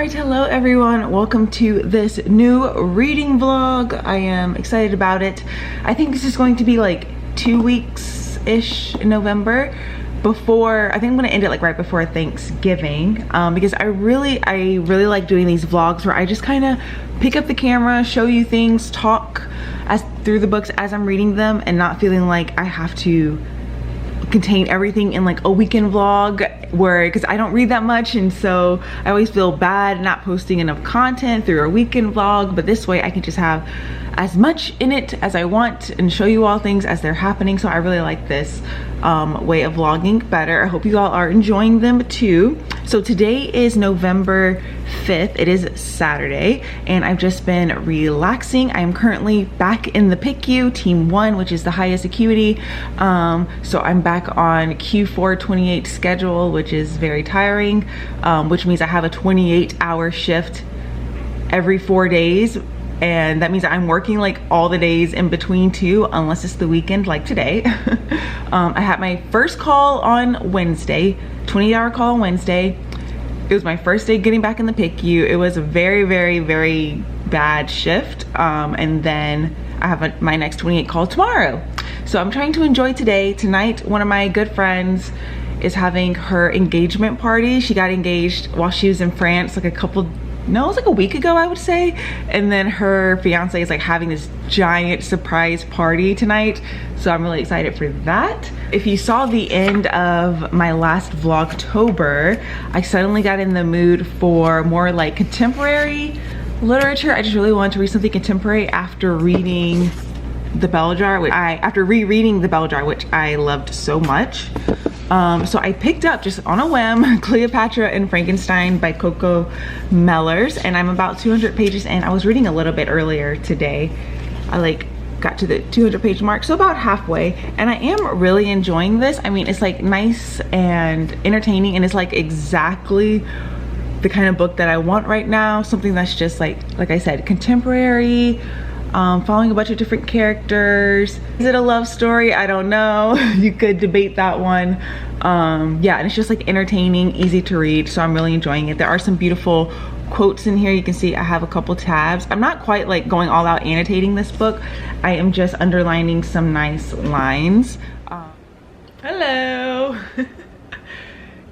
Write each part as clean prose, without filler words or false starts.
Alright, hello everyone, welcome to this new reading vlog. I am excited about it. I think this is going to be like 2 weeks-ish in November before, I think I'm gonna end it like right before Thanksgiving, because I really like doing these vlogs where I just kind of pick up the camera, show you things, talk through the books as I'm reading them, and not feeling like I have to contain everything in like a weekend vlog because I don't read that much, and so I always feel bad not posting enough content through a weekend vlog. But this way I can just have as much in it as I want and show you all things as they're happening. So I really like this way of vlogging better. I hope you all are enjoying them too. So today is November 5th. It is Saturday and I've just been relaxing. I'm currently back in the PICU team 1, which is the highest acuity. So I'm back on Q4 28 schedule, which is very tiring, which means I have a 28-hour shift every 4 days. And that means I'm working like all the days in between too, unless it's the weekend like today. I had my first call on Wednesday, 28-hour call on Wednesday. It was my first day getting back in the PICU. It was a very bad shift. And then I have my next 28 call tomorrow. So I'm trying to enjoy today. Tonight, one of my good friends is having her engagement party. She got engaged while she was in France like it was like a week ago, I would say. And then her fiance is like having this giant surprise party tonight. So I'm really excited for that. If you saw the end of my last Vlogtober, I suddenly got in the mood for more like contemporary literature. I just really wanted to read something contemporary after reading The Bell Jar, after rereading The Bell Jar, which I loved so much. So I picked up just on a whim Cleopatra and Frankenstein by Coco Mellers, and I'm about 200 pages in. I was reading a little bit earlier today. I like got to the 200 page mark, so about halfway, and I am really enjoying this. I mean, it's like nice and entertaining, and it's like exactly the kind of book that I want right now. Something that's just like I said, contemporary, following a bunch of different characters. Is it a love story? I don't know. You could debate that one. Yeah, and it's just like entertaining, easy to read, so I'm really enjoying it. There are some beautiful quotes in here. You can see I have a couple tabs. I'm not quite like going all out annotating this book. I am just underlining some nice lines. Hello.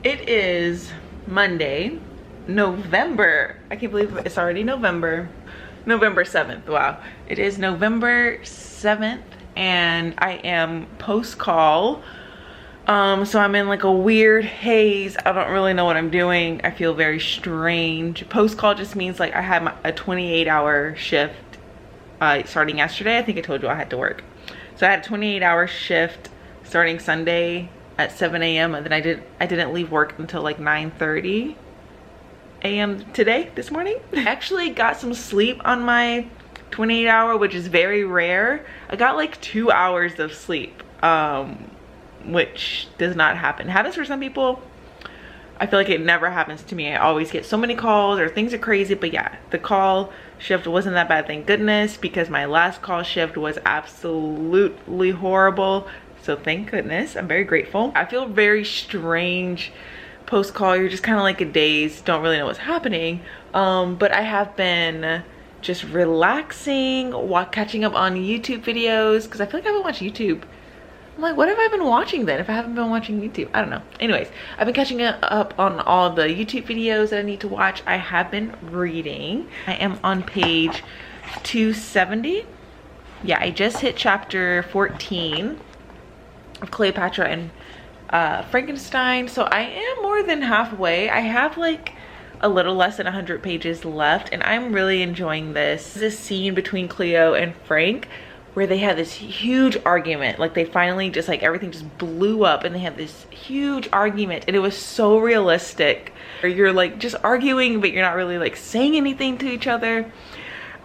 It is Monday, November. I can't believe it's already November 7th. Wow, it is November 7th and I am post-call. So I'm in like a weird haze. I don't really know what I'm doing. I feel very strange. Post-call just means like I had a 28-hour shift starting yesterday. I think I told you I had to work. So I had a 28-hour shift starting Sunday at 7 a.m. and then I didn't leave work until like 9:30 a.m. this morning. I actually got some sleep on my 28-hour, which is very rare. I got like 2 hours of sleep, which does not happen. Happens for some people. I feel like it never happens to me. I always get so many calls or things are crazy. But yeah, the call shift wasn't that bad, thank goodness, because my last call shift was absolutely horrible. So thank goodness, I'm very grateful. I feel very strange post-call. You're just kind of like a daze, don't really know what's happening. But I have been just relaxing, catching up on YouTube videos, because I feel like I haven't watched YouTube. I'm like, what have I been watching then if I haven't been watching YouTube? I don't know. Anyways, I've been catching up on all the YouTube videos that I need to watch. I have been reading. I am on page 270. Yeah, I just hit chapter 14 of Cleopatra and Frankenstein. So I am more than halfway. I have like a little less than 100 pages left and I'm really enjoying this. This scene between Cleo and Frank where they had this huge argument. Like they finally just like everything just blew up and they had this huge argument and it was so realistic. You're like just arguing but you're not really like saying anything to each other.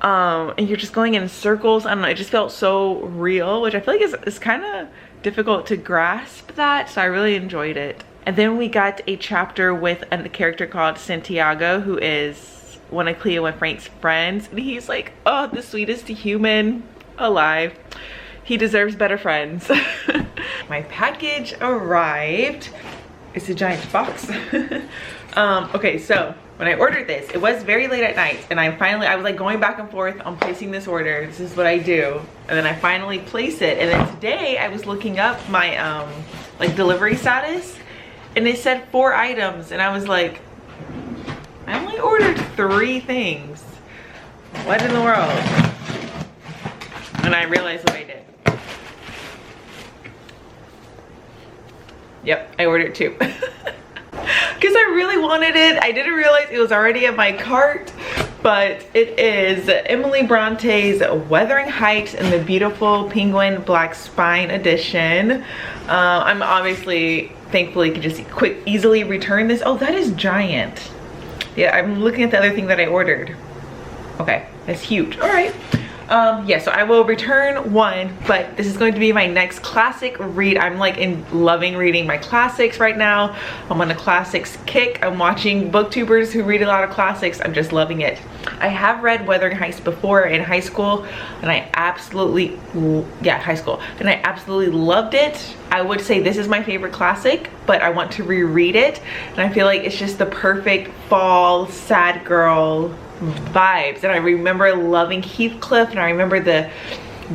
And you're just going in circles. I don't know, it just felt so real, which I feel like is kind of difficult to grasp that, so I really enjoyed it. And then we got a chapter with a character called Santiago, who is one of Cleo and Frank's friends, and he's like, oh, the sweetest human alive. He deserves better friends. My package arrived. It's a giant box. Okay, so when I ordered this, it was very late at night, and I was like going back and forth on placing this order. This is what I do. And then I finally place it. And then today I was looking up my like delivery status, and it said 4 items. And I was like, I only ordered 3 things. What in the world? And I realized what I did. Yep, I ordered 2. Because I really wanted it. I didn't realize it was already in my cart, but it is Emily Bronte's Wuthering Heights in the beautiful penguin black spine edition. I'm obviously, thankfully, can just easily return this. Oh, that is giant. Yeah, I'm looking at the other thing that I ordered. Okay, that's huge. All right. Yeah, so I will return 1, but this is going to be my next classic read. I'm like loving reading my classics right now. I'm on a classics kick. I'm watching booktubers who read a lot of classics. I'm just loving it. I have read Wuthering Heights before in high school, and I absolutely, high school, and I absolutely loved it. I would say this is my favorite classic, but I want to reread it, and I feel like it's just the perfect fall sad girl vibes. And I remember loving Heathcliff, and I remember the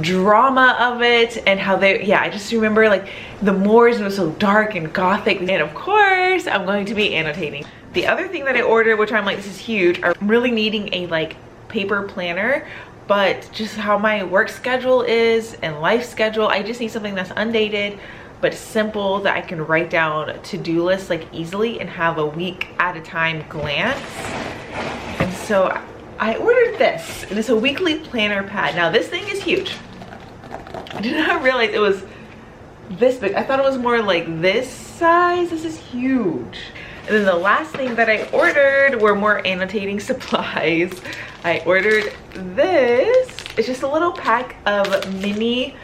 drama of it, and how I just remember like the moors, and it was so dark and gothic. And of course I'm going to be annotating. The other thing that I ordered, which I'm like, this is huge, I'm really needing a like paper planner, but just how my work schedule is and life schedule, I just need something that's undated but simple, that I can write down to-do lists like easily and have a week at a time glance. And so I ordered this, and it's a weekly planner pad. Now this thing is huge. I did not realize it was this big. I thought it was more like this size. This is huge. And then the last thing that I ordered were more annotating supplies. I ordered this. It's just a little pack of mini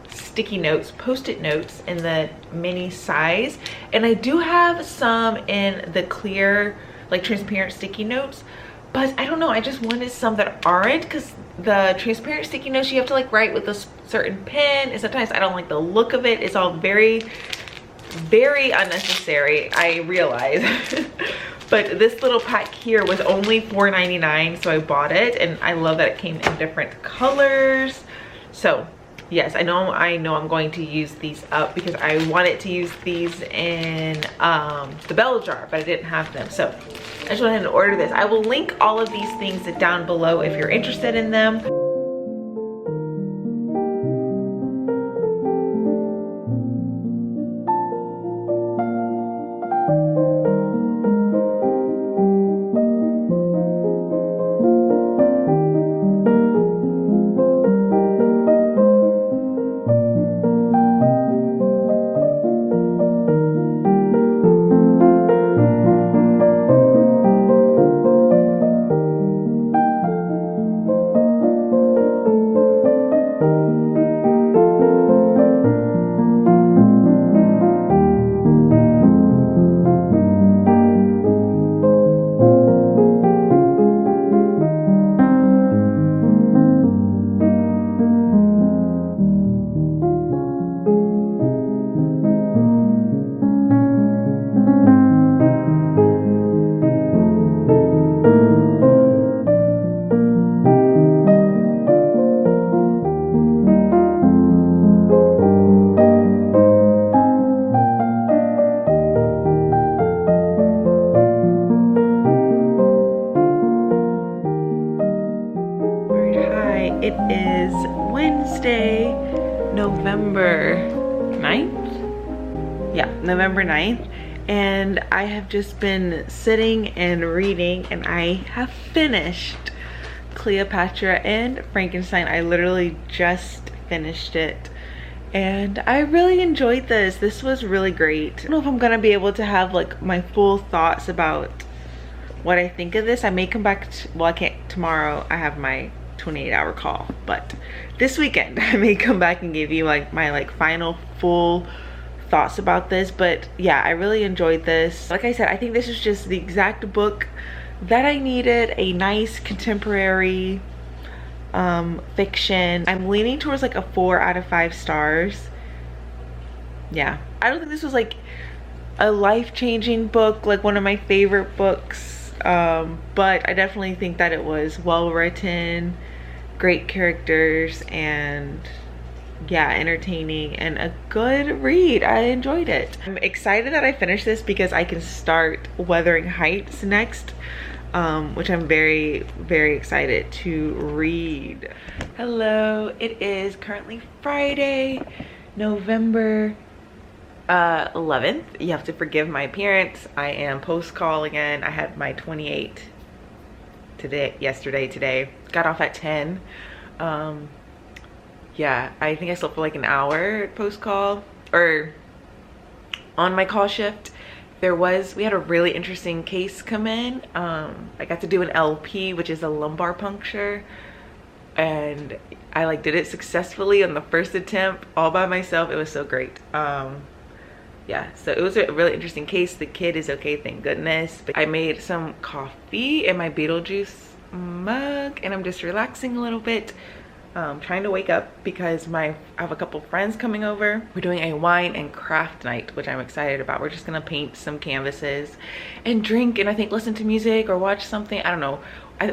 sticky notes, post-it notes in the mini size. And I do have some in the clear, like transparent sticky notes, but I don't know, I just wanted some that aren't, because the transparent sticky notes you have to like write with a certain pen, and sometimes I don't like the look of it. It's all very unnecessary, I realize. But this little pack here was only $4.99, so I bought it, and I love that it came in different colors. So yes, I know I'm going to use these up, because I wanted to use these in the bell jar, but I didn't have them. So I just went ahead and ordered this. I will link all of these things down below if you're interested in them. It is Wednesday, November 9th? Yeah, November 9th. And I have just been sitting and reading, and I have finished Cleopatra and Frankenstein. I literally just finished it, and I really enjoyed this. This was really great. I don't know if I'm gonna be able to have like my full thoughts about what I think of this. I may come back well, I can't tomorrow. I have my 28-hour call, but this weekend I may come back and give you like my like final full thoughts about this. But yeah, I really enjoyed this. Like I said, I think this is just the exact book that I needed. A nice contemporary fiction. I'm leaning towards like a 4 out of 5 stars. Yeah, I don't think this was like a life-changing book, like one of my favorite books, but I definitely think that it was well written, great characters, and yeah, entertaining and a good read. I enjoyed it. I'm excited that I finished this because I can start Wuthering Heights next, which I'm very, very excited to read. Hello, it is currently Friday, November 11th. You have to forgive my appearance. I am post-call again. I had my 28 today. Got off at 10. Yeah, I think I slept for like an hour post-call, or on my call shift. We had a really interesting case come in. I got to do an LP, which is a lumbar puncture, and I like did it successfully on the first attempt all by myself. It was so great. Yeah, so it was a really interesting case. The kid is okay, thank goodness. But I made some coffee in my Beetlejuice mug, and I'm just relaxing a little bit. Trying to wake up because I have a couple friends coming over. We're doing a wine and craft night, which I'm excited about. We're just gonna paint some canvases and drink, and I think listen to music or watch something. I don't know.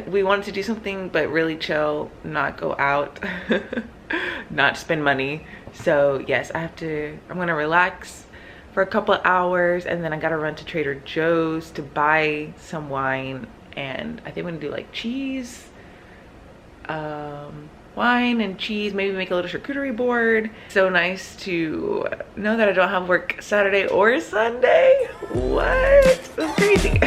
We wanted to do something but really chill, not go out, not spend money. So yes, I'm gonna relax for a couple of hours, and then I gotta run to Trader Joe's to buy some wine, and I think I'm gonna do like cheese, wine and cheese, maybe make a little charcuterie board. So nice to know that I don't have work Saturday or Sunday. What? That's crazy.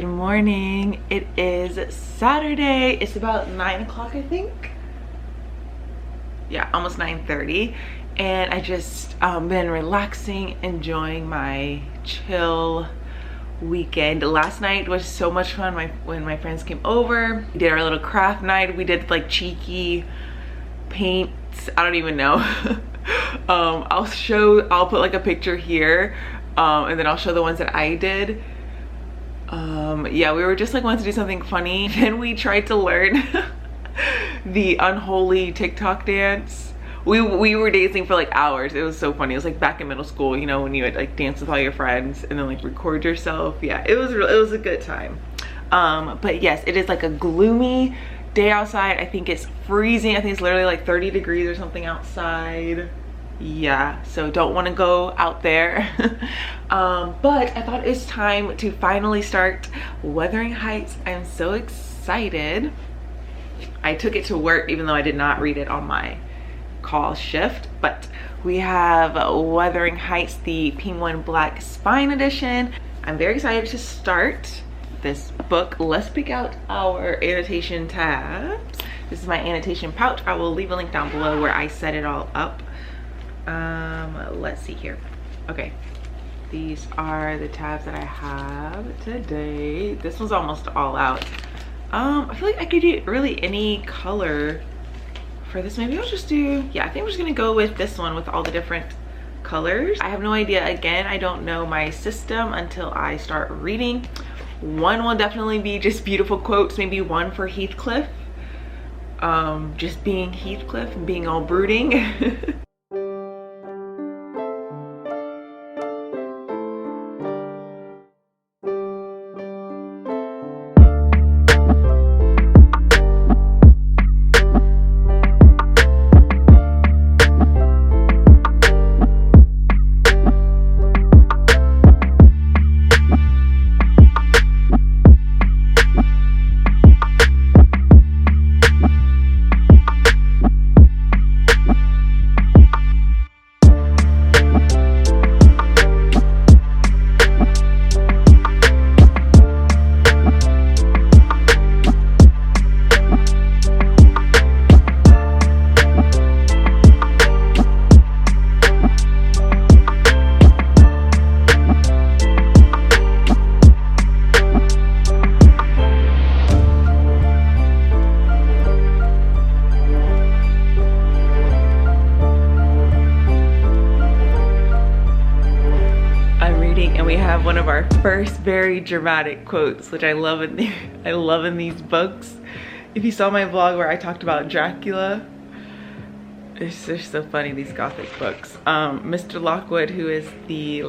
Morning. It is Saturday. It's about 9 o'clock, I think. Yeah, almost 9:30, and I just been relaxing, enjoying my chill weekend. Last night was so much fun. When my friends came over, we did our little craft night. We did like cheeky paints. I don't even know. I'll put like a picture here, and then I'll show the ones that I did. Yeah, we were just like wanting to do something funny. Then we tried to learn the unholy TikTok dance. We were dancing for like hours. It was so funny. It was like back in middle school, you know, when you would like dance with all your friends and then like record yourself. Yeah, it was a good time. But yes, it is like a gloomy day outside. I think it's freezing. I think it's literally like 30 degrees or something outside. Yeah, so don't want to go out there. But I thought it's time to finally start Wuthering Heights. I'm so excited. I took it to work even though I did not read it on my call shift, but we have Wuthering Heights, the Penguin Black Spine edition. I'm very excited to start this book. Let's pick out our annotation tabs. This is my annotation pouch. I will leave a link down below where I set it all up. Let's see here. Okay, these are the tabs that I have today. This one's almost all out. I feel like I could do really any color for this. Maybe I'll just do, yeah, I think we're just gonna go with this one with all the different colors. I have no idea. Again, I don't know my system until I start reading. One will definitely be just beautiful quotes, maybe one for Heathcliff, just being Heathcliff and being all brooding. reading and we have one of our first very dramatic quotes, which I love in these books. If you saw my vlog where I talked about Dracula, it's just so funny, these gothic books. Mr. Lockwood, who is the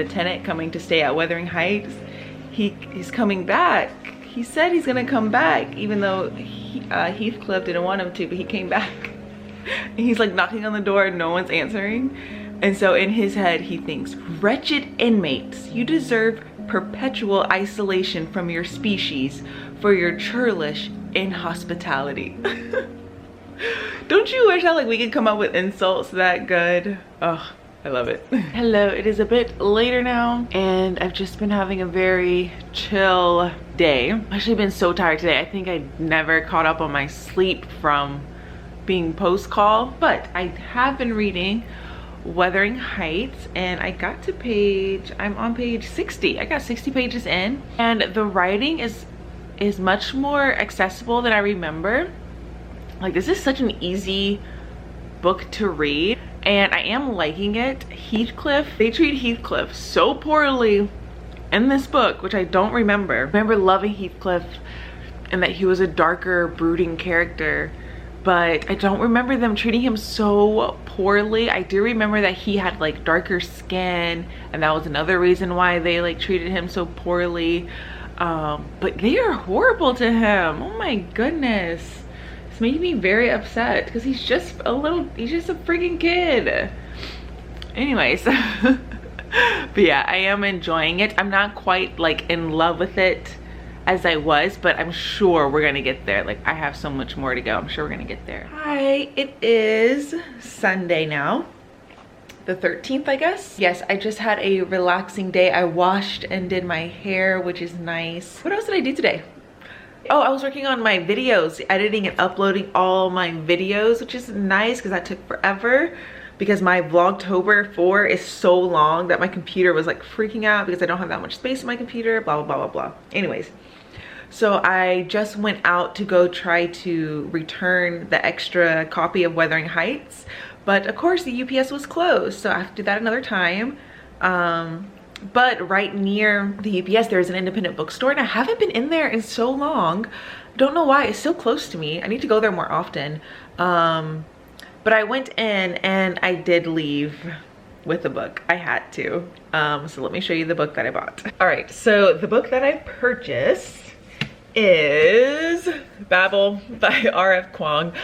tenant coming to stay at Wuthering Heights, he's coming back. He said he's gonna come back, even though Heathcliff didn't want him to, but he came back. And he's like knocking on the door and no one's answering. And so in his head, he thinks, wretched inmates, you deserve perpetual isolation from your species for your churlish inhospitality. Don't you wish that like we could come up with insults that good? Oh, I love it. Hello, it is a bit later now and I've just been having a very chill day. I've actually been so tired today. I think I never caught up on my sleep from being post-call, but I have been reading Wuthering Heights and I got to I'm on page 60. I got 60 pages in and the writing is much more accessible than I remember. Like, this is such an easy book to read and I am liking it. Heathcliff, they treat Heathcliff so poorly in this book, which I don't remember. I remember loving Heathcliff and that he was a darker, brooding character, but I don't remember them treating him so poorly. I do remember that he had like darker skin and that was another reason why they like treated him so poorly. But they are horrible to him. Oh my goodness. It's making me very upset because he's just a freaking kid. Anyways, but yeah, I am enjoying it. I'm not quite like in love with it as I was, but I'm sure we're gonna get there. Like, I have so much more to go. I'm sure we're gonna get there. Hi, it is Sunday now, the 13th, I guess. Yes, I just had a relaxing day. I washed and did my hair, which is nice. What else did I do today? Oh, I was working on my videos, editing and uploading all my videos, which is nice because that took forever because my Vlogtober 4 is so long that my computer was like freaking out because I don't have that much space in my computer, blah, blah, blah, blah, blah. Anyways, so I just went out to go try to return the extra copy of Wuthering Heights, but of course the UPS was closed, so I have to do that another time. But right near the UPS there's an independent bookstore and I haven't been in there in so long. Don't know why. It's so close to me. I need to go there more often. But I went in and I did leave with a book. I had to. So let me show you the book that I bought. All right, so the book that I purchased is Babel by R.F. Kuang.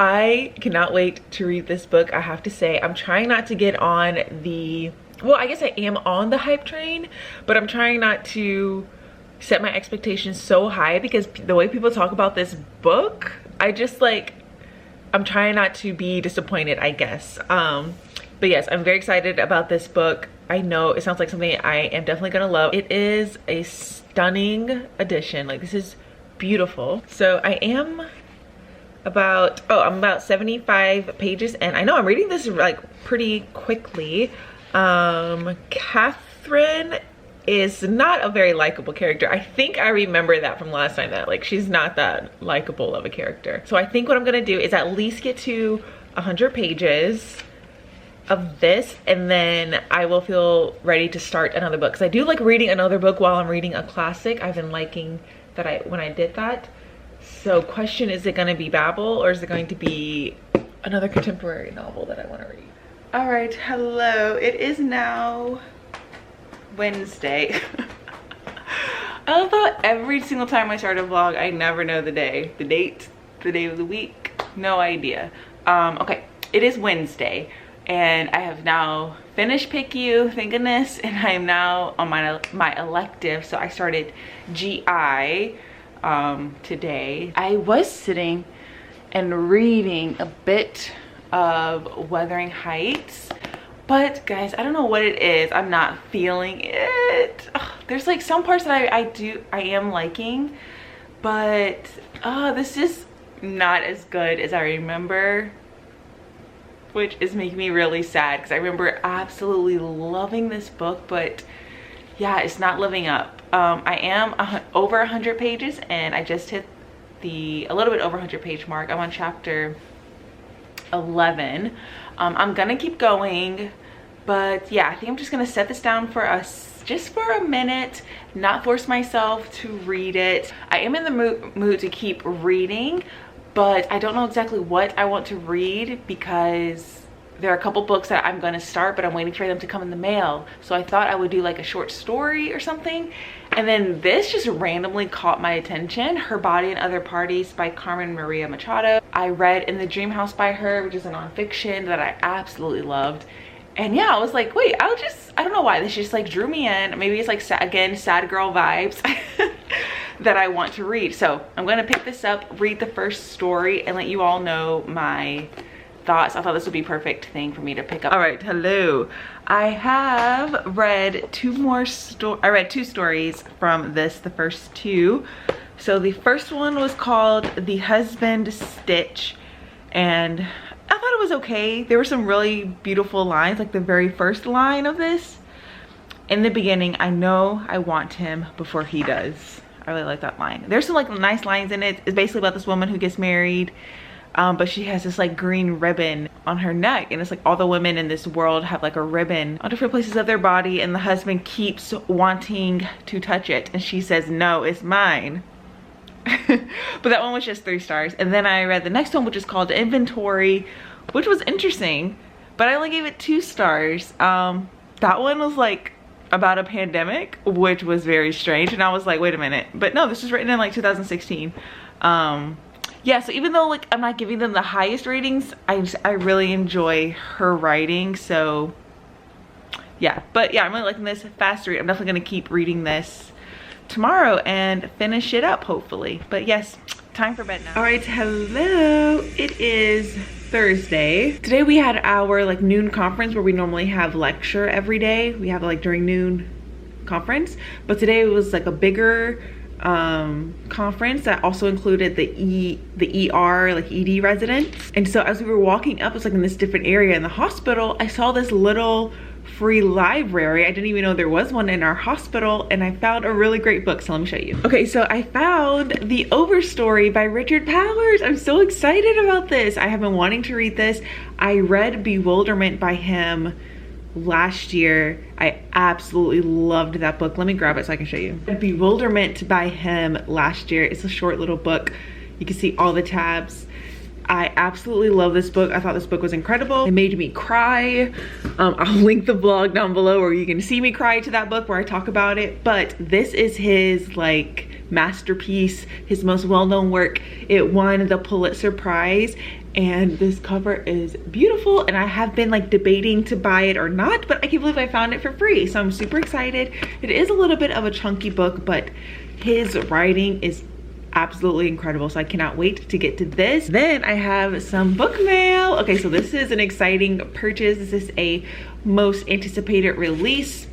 I cannot wait to read this book. I have to say, I'm trying not to get on the, well, I guess I am on the hype train, but I'm trying not to set my expectations so high because the way people talk about this book, I just like, I'm trying not to be disappointed, I guess. But yes, I'm very excited about this book. I know it sounds like something I am definitely gonna love. It is a stunning edition. Like, this is beautiful. So I am about, I'm about 75 pages and I know I'm reading this like pretty quickly. Catherine is not a very likable character. I think I remember that from last time, that like she's not that likable of a character. So I think what I'm gonna do is at least get to 100 pages of this and then I will feel ready to start another book, because I do like reading another book while I'm reading a classic. I've been liking that when I did that. So question, is it going to be Babel or is it going to be another contemporary novel that I want to read? All right, hello, it is now Wednesday. I love how every single time I start a vlog I never know the day, the date, the day of the week, no idea. Okay, it is Wednesday and I have now finished PICU, thank goodness, and I am now on my elective. So I started GI today. I was sitting and reading a bit of Wuthering Heights, but guys, I don't know what it is. I'm not feeling it. Ugh, there's like some parts that I am liking, but this is not as good as I remember, which is making me really sad because I remember absolutely loving this book, but yeah, it's not living up. I am over 100 pages and I just hit a little bit over 100 page mark. I'm on chapter 11. I'm gonna keep going. But yeah, I think I'm just gonna set this down for us just for a minute, not force myself to read it. I am in the mood to keep reading, but I don't know exactly what I want to read because there are a couple books that I'm gonna start, but I'm waiting for them to come in the mail. So I thought I would do like a short story or something. And then this just randomly caught my attention. Her Body and Other Parties by Carmen Maria Machado. I read In the Dream House by her, which is a nonfiction that I absolutely loved. And yeah, I was like, wait, I don't know why. This just like drew me in. Maybe it's like, again, sad girl vibes that I want to read. So I'm gonna pick this up, read the first story, and let you all know my thoughts. I thought this would be perfect thing for me to pick up. All right, hello. I have read I read two stories from this, the first two. So the first one was called The Husband Stitch, and I thought it was okay. There were some really beautiful lines, like the very first line of this. In the beginning, I know I want him before he does. I really like that line. There's some like nice lines in it. It's basically about this woman who gets married, but she has this like green ribbon on her neck, and it's like all the women in this world have like a ribbon on different places of their body, and the husband keeps wanting to touch it, and she says, no, it's mine. But that one was just 3 stars. And then I read the next one, which is called Inventory, which was interesting, but I only gave it 2 stars. That one was like about a pandemic, which was very strange, and I was like, wait a minute, but no, this was written in like 2016. Yeah, so even though like I'm not giving them the highest ratings, I really enjoy her writing. So yeah, but yeah, I'm really liking this. Fast read. I'm definitely gonna keep reading this tomorrow and finish it up hopefully. But yes, time for bed now. All right, hello, it is Thursday. Today we had our like noon conference where we normally have lecture every day. We have like during noon conference, but today it was like a bigger conference that also included the ER, like ED residents. And so as we were walking up, it's like in this different area in the hospital, I saw this little free library. I didn't even know there was one in our hospital, and I found a really great book, so let me show you. Okay, so I found The Overstory by Richard Powers. I'm so excited about this. I have been wanting to read this. I read Bewilderment by him last year. I absolutely loved that book. Let me grab it so I can show you. Bewilderment by him last year. It's a short little book. You can see all the tabs. I absolutely love this book. I thought this book was incredible. It made me cry. I'll link the vlog down below where you can see me cry to that book where I talk about it. But this is his like masterpiece, his most well-known work. It won the Pulitzer Prize, and this cover is beautiful, and I have been like debating to buy it or not, but I can't believe I found it for free, so I'm super excited. It is a little bit of a chunky book, but his writing is absolutely incredible, so I cannot wait to get to this. Then I have some book mail. Okay, so this is an exciting purchase. This is a most anticipated release.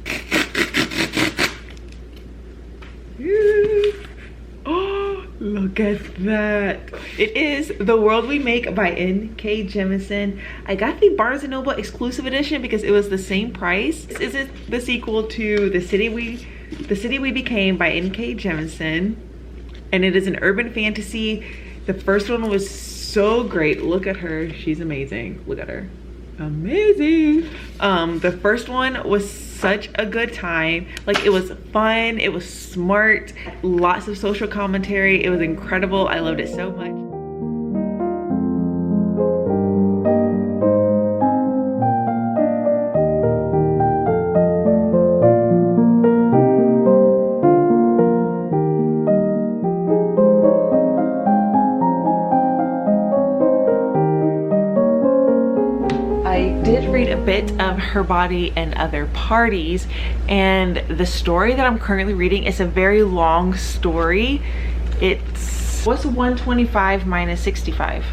Oh, look at that. It is The World We Make by N.K. Jemisin. I got the Barnes & Noble exclusive edition because it was the same price. This is the sequel to The City We Became by N.K. Jemisin. And it is an urban fantasy. The first one was so great. Look at her, she's amazing. Look at her, amazing. The first one was such a good time. Like, it was fun, it was smart, lots of social commentary. It was incredible. I loved it so much. Bit of Her Body and Other Parties, and the story that I'm currently reading is a very long story. It's, what's 125 minus 65?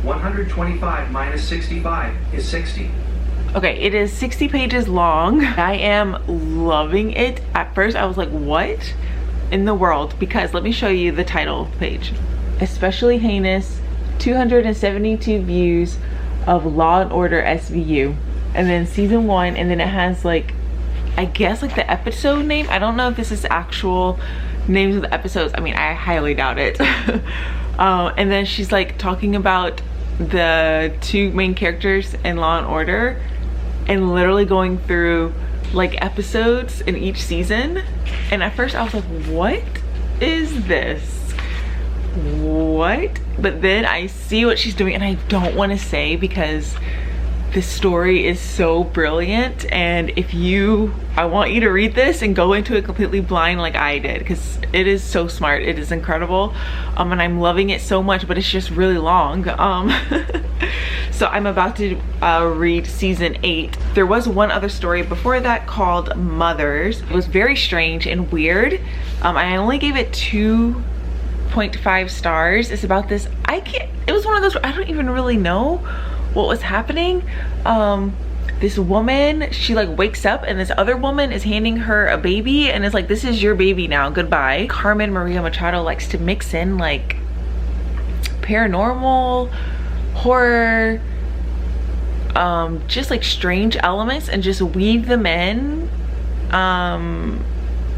125 minus 65 is 60. Okay, it is 60 pages long. I am loving it. At first I was like, what in the world? Because let me show you the title page. Especially heinous, 272 views of Law and Order SVU, and then season 1, and then it has like, I guess like the episode name. I don't know if this is actual names of the episodes. I mean, I highly doubt it. And then she's like talking about the 2 main characters in Law and Order, and literally going through like episodes in each season. And at first I was like, what is this? What? But then I see what she's doing, and I don't want to say because this story is so brilliant, and I want you to read this and go into it completely blind like I did, because it is so smart. It is incredible, and I'm loving it so much, but it's just really long. So I'm about to read season 8. There was one other story before that called Mothers. It was very strange and weird. I only gave it 2.5 stars. It's about this, it was one of those where I don't even really know what was happening. This woman, she like wakes up and this other woman is handing her a baby and it's like, this is your baby now, goodbye. Carmen Maria Machado likes to mix in like paranormal, horror, just like strange elements and just weave them in.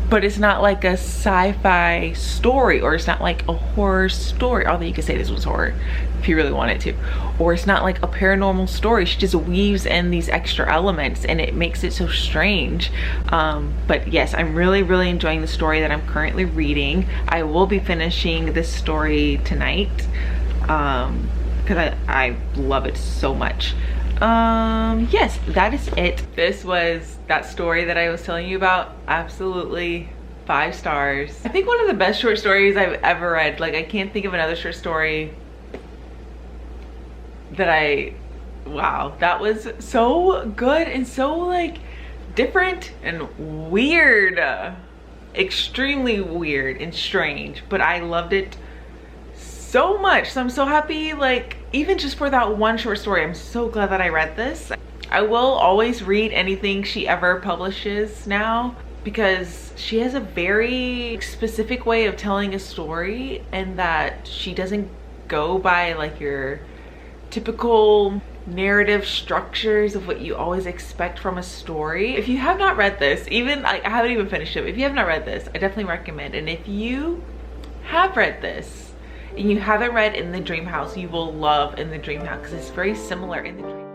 But it's not like a sci-fi story, or it's not like a horror story, although you could say this was horror if you really wanted to, or it's not like a paranormal story. She just weaves in these extra elements and it makes it so strange. But yes, I'm really enjoying the story that I'm currently reading. I will be finishing this story tonight because I love it so much. Yes, that is it. This was that story that I was telling you about. Absolutely 5 stars. I think one of the best short stories I've ever read. Like, I can't think of another short story that wow, that was so good and so like different and weird, extremely weird and strange, but I loved it so much. So I'm so happy, like, even just for that one short story, I'm so glad that I read this. I will always read anything she ever publishes now, because she has a very specific way of telling a story, and that she doesn't go by like your typical narrative structures of what you always expect from a story. If you have not read this, even I haven't even finished it, if you have not read this, I definitely recommend. And if you have read this and you haven't read In the Dream House, you will love In the Dream House, because it's very similar. In the Dream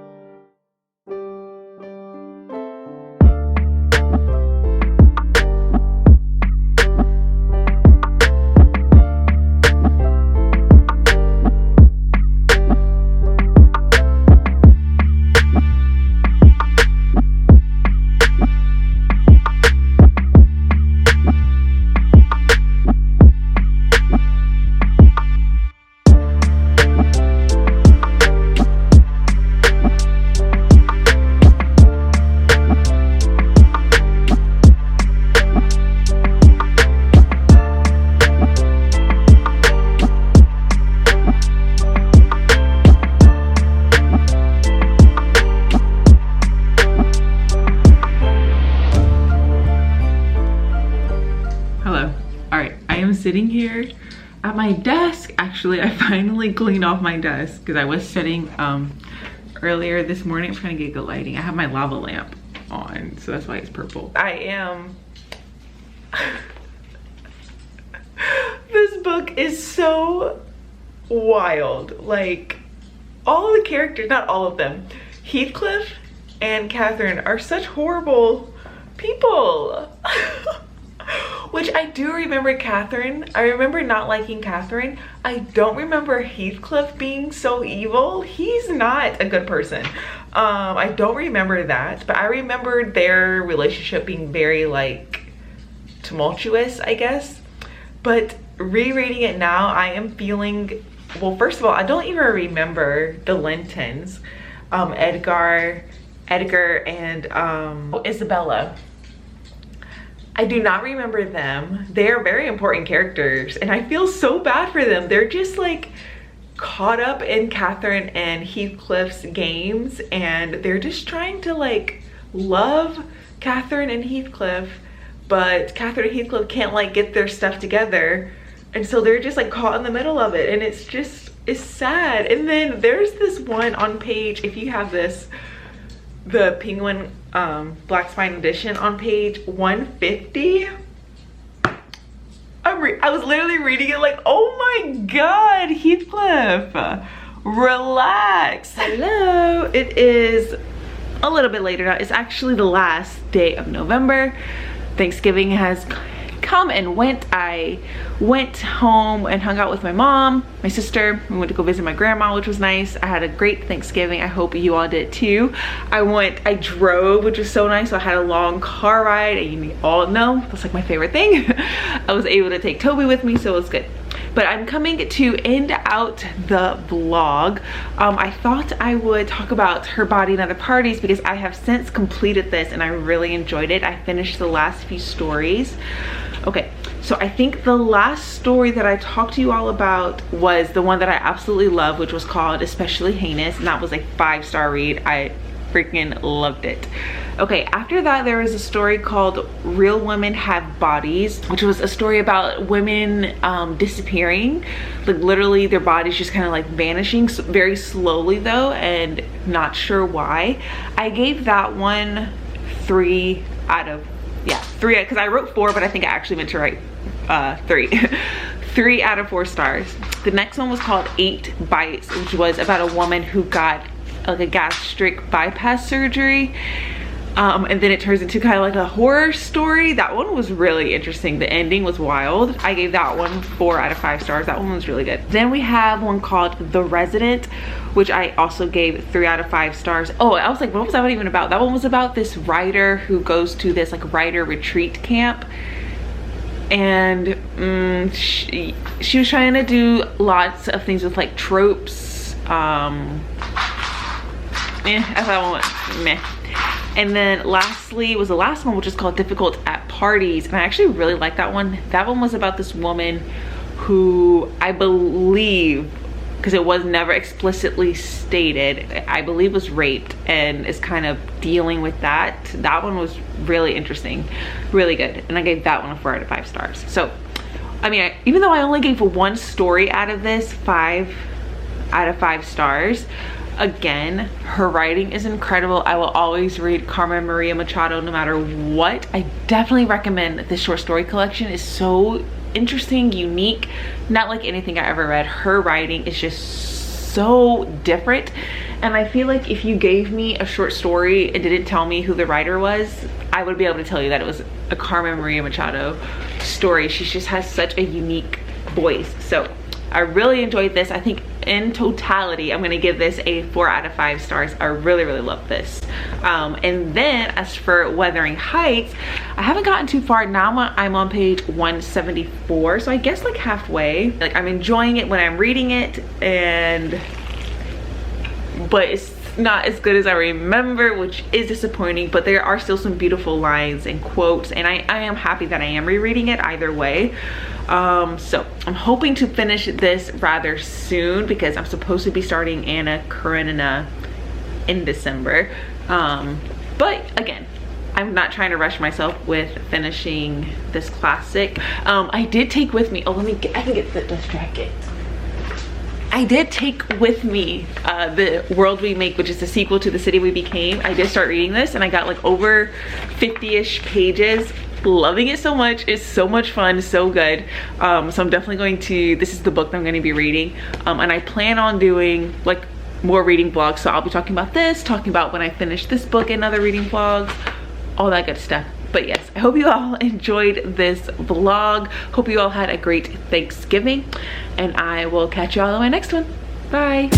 sitting here at my desk. Actually, I finally cleaned off my desk because I was sitting earlier this morning. I'm trying to get good lighting. I have my lava lamp on, so that's why it's purple. I am this book is so wild. Like, all the characters, not all of them, Heathcliff and Catherine are such horrible people. Which I do remember Catherine. I remember not liking Catherine. I don't remember Heathcliff being so evil. He's not a good person. I don't remember that, but I remember their relationship being very like tumultuous, I guess. But rereading it now, I am feeling, well, first of all, I don't even remember the Lintons, Edgar and Isabella. I do not remember them. They are very important characters and I feel so bad for them. They're just like caught up in Catherine and Heathcliff's games, and they're just trying to like love Catherine and Heathcliff, but Catherine and Heathcliff can't like get their stuff together, and so they're just like caught in the middle of it, and it's sad. And then there's this one on page, if you have this, the Penguin Black Spine edition, on page 150. I was literally reading it like, oh my god, Heathcliff, relax. Hello, it is a little bit later now. It's actually the last day of November. Thanksgiving has come and went. I went home and hung out with my mom, my sister. We went to go visit my grandma, which was nice. I had a great Thanksgiving. I hope you all did too. I drove, which was so nice. So I had a long car ride, and you all know that's like my favorite thing. I was able to take Toby with me, so it was good. But I'm coming to end out the vlog. I thought I would talk about Her Body and Other Parties because I have since completed this and I really enjoyed it. I finished the last few stories. Okay, so I think the last story that I talked to you all about was the one that I absolutely love, which was called Especially Heinous, and that was a 5-star read. I freaking loved it. Okay, after that there was a story called Real Women Have Bodies, which was a story about women disappearing, like literally their bodies just kind of like vanishing very slowly though, and not sure why. I gave that one 3 out of, yeah, 3, because I wrote 4, but I think I actually meant to write 3. 3 out of 4 stars. The next one was called 8 Bites, which was about a woman who got like a gastric bypass surgery, and then it turns into kind of like a horror story. That one was really interesting. The ending was wild. I gave that one 4 out of 5 stars. That one was really good. Then we have one called The Resident, which I also gave 3 out of 5 stars. Oh, I was like, what was that one even about? That one was about this writer who goes to this like writer retreat camp, and she was trying to do lots of things with like tropes. I thought that one was meh. And then lastly was the last one, which is called Difficult at Parties, and I actually really like that one. That one was about this woman who, I believe, because it was never explicitly stated, I believe was raped and is kind of dealing with that. That one was really interesting, really good, and I gave that one a 4 out of 5 stars. So I mean, even though I only gave 1 story out of this 5 out of 5 stars, again, her writing is incredible. I will always read Carmen Maria Machado no matter what. I definitely recommend this short story collection. It's so interesting, unique, not like anything I ever read. Her writing is just so different, and I feel like if you gave me a short story and didn't tell me who the writer was, I would be able to tell you that it was a Carmen Maria Machado story. She just has such a unique voice. So I really enjoyed this. I think in totality, I'm gonna give this a 4 out of 5 stars. I really, really love this. And then as for Wuthering Heights, I haven't gotten too far. Now I'm on page 174, so I guess like halfway. Like, I'm enjoying it when I'm reading it, but it's not as good as I remember, which is disappointing, but there are still some beautiful lines and quotes, and I am happy that I am rereading it either way. So I'm hoping to finish this rather soon because I'm supposed to be starting Anna Karenina in December. But again, I'm not trying to rush myself with finishing this classic. I did take with me, I can get this jacket. I did take with me The World We Make, which is the sequel to The City We Became. I did start reading this and I got like over 50-ish pages. Loving it so much. It's so much fun, so good. So I'm definitely going to, this is the book that I'm going to be reading, and I plan on doing like more reading vlogs. So I'll be talking about this, talking about when I finish this book and other reading vlogs, all that good stuff. But yes, I hope you all enjoyed this vlog. Hope you all had a great Thanksgiving, and I will catch you all in my next one. Bye.